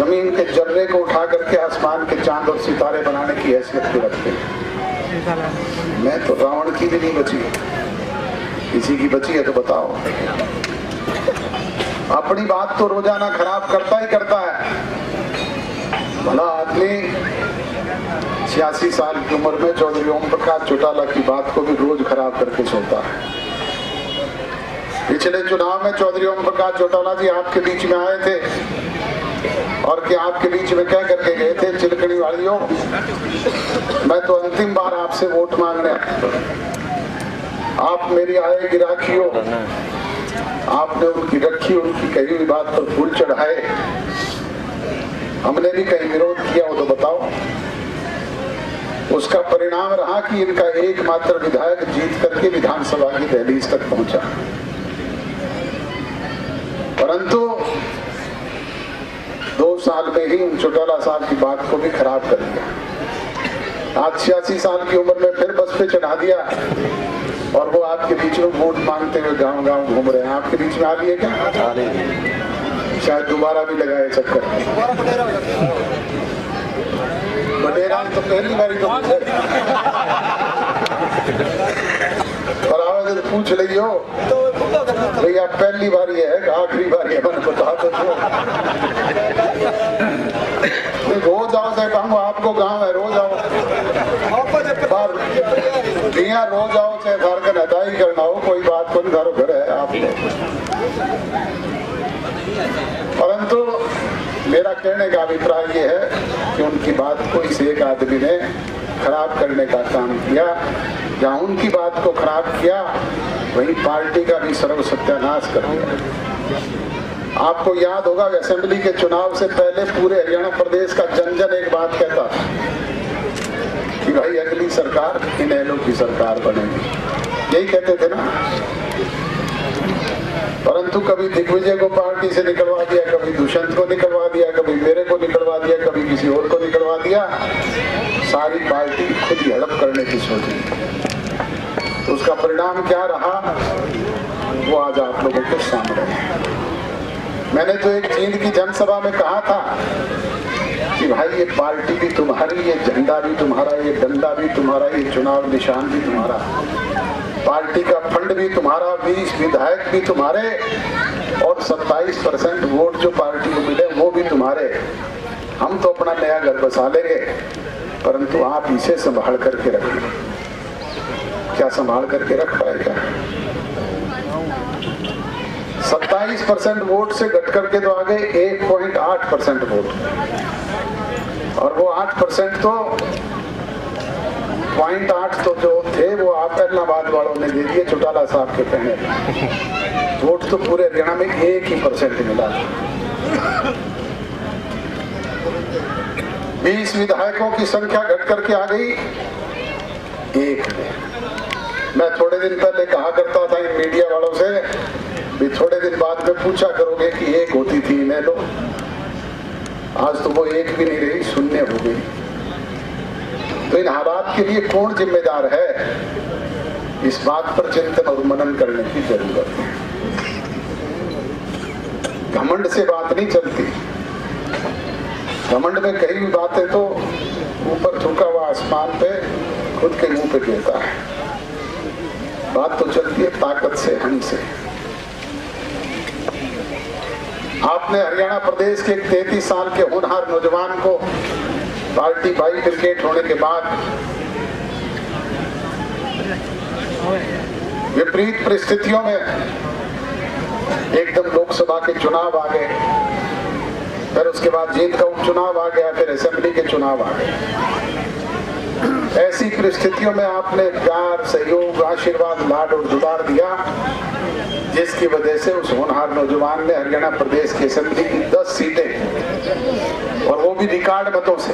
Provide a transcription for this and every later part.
जमीन के जर्रे को उठा करके आसमान के चांद और सितारे बनाने की हैसियत भी रखते हैं। मैं तो रावण की भी नहीं बची, किसी की बची है तो बताओ। अपनी बात तो रोजाना खराब करता ही करता है। भला आदमी 86 साल की उम्र में चौधरी ओम प्रकाश चौटाला की बात को भी रोज खराब करके सोता है। पिछले चुनाव में चौधरी ओम प्रकाश चौटाला जी आपके बीच में आए थे और क्या आपके बीच में क्या करके गए थे? चिलकड़ी वालियों, मैं तो अंतिम बार आपसे वोट मांगने, आप मेरी आए गिराकी हो, आपने उनकी रखी, उनकी कही हुई बात पर फूल चढ़ाए, हमने भी कहीं विरोध किया हो तो बताओ। उसका परिणाम रहा कि इनका एकमात्र विधायक जीत करके विधानसभा की दहलीज तक पहुंचा, परंतु 2 साल में ही उन चौटाला साहब की बात को भी खराब कर दिया। आज 86 साल की उम्र में फिर बस पे चढ़ा दिया और वो आपके बीच में वोट मांगते हुए गांव गांव घूम रहे हैं। आपके बीच में आ रही है क्या? शायद दोबारा भी लगाए चक्कर। बडेरा तो पहली बारी तो और आवाज पूछ रही हो भैया पहली बारी है आखिरी बारी है, मैंने बता तो रोज आओ से कहूँ आपको गांव है, रोज आओ भैया, रोज आओ चाहे घर का नदाई करना हो, कोई बात को नहीं, घर घर है आपको। परंतु मेरा कहने का अभिप्राय ये है कि उनकी बात को इस एक आदमी ने खराब करने का काम किया। जहाँ उनकी बात को खराब किया वहीं पार्टी का भी सर्व सत्यानाश कर दिया। आपको याद होगा असेंबली के चुनाव से पहले पूरे हरियाणा प्रदेश का जन जन एक बात कहता था कि भाई अगली सरकार इनेलो की सरकार बनेगी, यही कहते थे ना। परंतु कभी दिग्विजय को पार्टी से निकलवा दिया, कभी दुष्यंत को निकलवा दिया, कभी मेरे को निकलवा दिया, कभी किसी और को निकलवा दिया। सारी पार्टी खुद ही हड़प करने की सोची। तो उसका परिणाम क्या रहा वो आज आप लोगों के सामने है। मैंने तो एक चीन की जनसभा में कहा था कि भाई ये पार्टी भी तुम्हारी, ये झंडा भी तुम्हारा, ये डंडा भी तुम्हारा, ये चुनाव निशान भी तुम्हारा, पार्टी का फंड भी तुम्हारा, 20 विधायक भी तुम्हारे और 27% वोट जो पार्टी को मिले वो भी तुम्हारे। हम तो अपना नया घर बसा लेंगे, परंतु आप इसे संभाल करके रखिए। क्या संभाल करके रख पाएगा? 27% वोट से घट करके तो आ गए 1.8% वोट, और वो 8% तो 0.8 तो जो थे वो आप इलाहाबाद वालों ने दे दिए चौटाला साहब के कहने। वोट तो पूरे हरियाणा में 1% मिला। 20 विधायकों की संख्या घट करके आ गई 1 में। मैं थोड़े दिन पहले कहा करता था इन मीडिया वालों से भी थोड़े दिन बाद में पूछा करोगे कि 1 होती थी इनेलो, आज तो वो 1 भी नहीं रही, 0 हो गई। तो इन हालात के लिए कौन जिम्मेदार है, इस बात पर चिंतन और मनन करने की जरूरत है। घमंड से बात नहीं चलती। घमंड में कई भी बातें तो ऊपर झुका हुआ आसमान पे खुद के मुंह पे गिरता है। बात तो चलती है ताकत से, हम से। आपने हरियाणा प्रदेश के 33 साल के होनहार नौजवान को पार्टी बाई क्रिकेट होने के बाद विपरीत परिस्थितियों में एकदम लोकसभा के चुनाव आ गए, फिर उसके बाद जीत का उपचुनाव आ गया, फिर असेंबली के चुनाव आ गए। ऐसी परिस्थितियों में आपने प्यार, सहयोग, आशीर्वाद, लाड और दुलार दिया, जिसकी वजह से उस होनहार नौजवान ने हरियाणा प्रदेश की असेंबली की 10 सीटें, और वो भी रिकॉर्ड मतों से,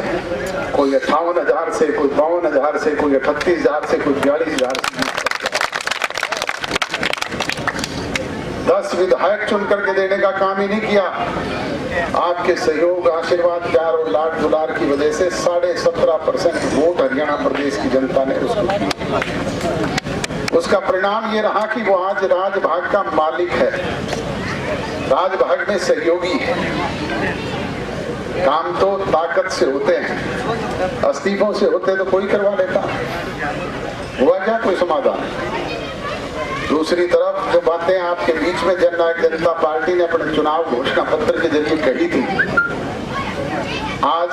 कोई 58,000 से, कोई 52,000 से, कोई 38,000 से, कोई 42,000 से, 10 विधायक चुन करके देने का काम ही नहीं किया। आपके सहयोग, आशीर्वाद, प्यार और लाड दुलार की वजह से 17.5% वोट हरियाणा प्रदेश की जनता ने उसको दिया। उसका परिणाम ये रहा कि वो आज राजभाग का मालिक है, राजभाग में सहयोगी है। काम तो ताकत से होते हैं, इस्तीफों से होते तो कोई करवा लेता। हुआ क्या कोई समाधान? दूसरी तरफ जो बातें आपके बीच में जननायक जनता पार्टी ने अपने चुनाव घोषणा पत्र के जरिए कही थी, आज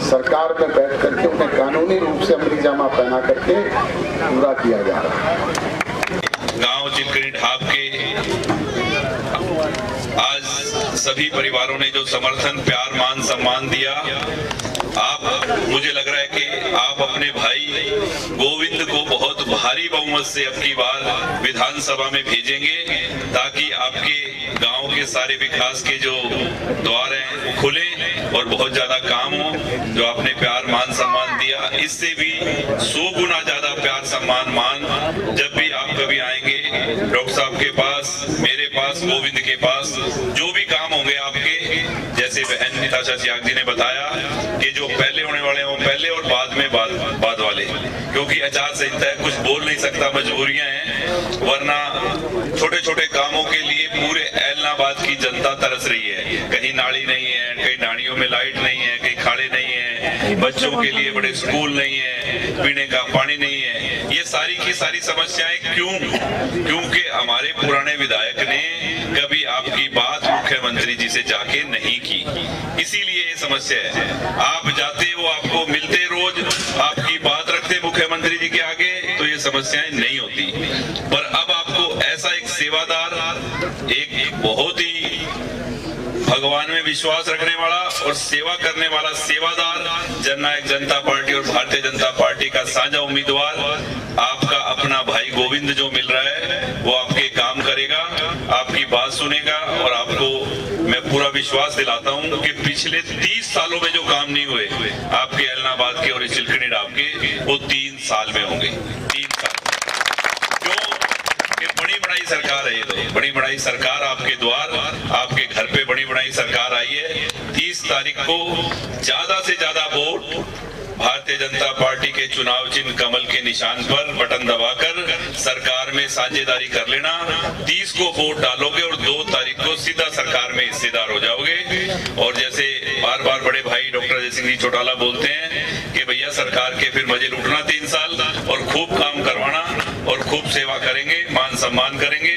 सरकार में बैठ करके उन्हें कानूनी रूप से अमली जामा पहना करके पूरा किया जा रहा है। गांव चिलकनी ढाब के आज सभी परिवारों ने जो समर्थन, प्यार, मान, सम्मान दिया, मुझे लग रहा है कि आप अपने भाई गोविंद को बहुत भारी बहुमत से अब की बार विधानसभा में भेजेंगे, ताकि आपके गांव के सारे विकास के जो द्वार हैं वो खुले और बहुत ज्यादा काम हो। जो आपने प्यार, मान, सम्मान दिया, इससे भी 100 गुना ज्यादा प्यार, सम्मान, मान जब भी आप कभी आएंगे डॉक्टर साहब के पास, मेरे पास, गोविंद के पास, जो भी काम होंगे आपके, जैसे बहन निताशा त्याग जी ने बताया कि जो पहले होने वाले हों पहले और बाद में बाद वाले, क्योंकि आचार संहिता है, कुछ बोल नहीं सकता, मजबूरियां हैं, वरना छोटे छोटे कामों के लिए पूरे ऐलनाबाद की जनता तरस रही है। कहीं नाली नहीं है, कहीं नालियों में लाइट नहीं है, कहीं खाड़े नहीं है, बच्चों के लिए बड़े स्कूल नहीं है, पीने का पानी नहीं है। ये सारी की सारी समस्याएं क्यों? क्योंकि हमारे पुराने विधायक ने कभी आपकी बात मुख्यमंत्री जी से जाके नहीं की, इसीलिए ये समस्या है। आप जाते, वो आपको मिलते, रोज आपकी बात रखते मुख्यमंत्री जी के आगे, तो ये समस्याएं नहीं होती। पर अब आपको ऐसा एक सेवादार, एक बहुत ही भगवान में विश्वास रखने वाला और सेवा करने वाला सेवादार जननायक जनता पार्टी और भारतीय जनता पार्टी का साझा उम्मीदवार आपका अपना भाई गोविंद जो मिल रहा है, वो आपके काम करेगा, आपकी बात सुनेगा, और आपको मैं पूरा विश्वास दिलाता हूं कि पिछले 30 सालों में जो काम नहीं हुए आपके ऐलनाबाद के और इस चिलकनी ढाब के, वो 3 साल में होंगे। 3 साल बड़ी बड़ाई सरकार है, ये तो बड़ी बड़ाई सरकार आपके द्वार, आपके घर पे बड़ी बड़ाई सरकार आई है। 30 तारीख को ज्यादा से ज्यादा वोट भारतीय जनता पार्टी के चुनाव चिन्ह कमल के निशान पर बटन दबाकर सरकार में साझेदारी कर लेना। 30 को वोट डालोगे और 2 तारीख को सीधा सरकार में हिस्सेदार हो जाओगे। और जैसे बार बार बड़े भाई डॉक्टर अजय सिंह जी चौटाला बोलते हैं कि भैया सरकार के फिर मजे लूटना 3 साल और खूब काम करवाना और खूब सेवा करेंगे, मान सम्मान करेंगे।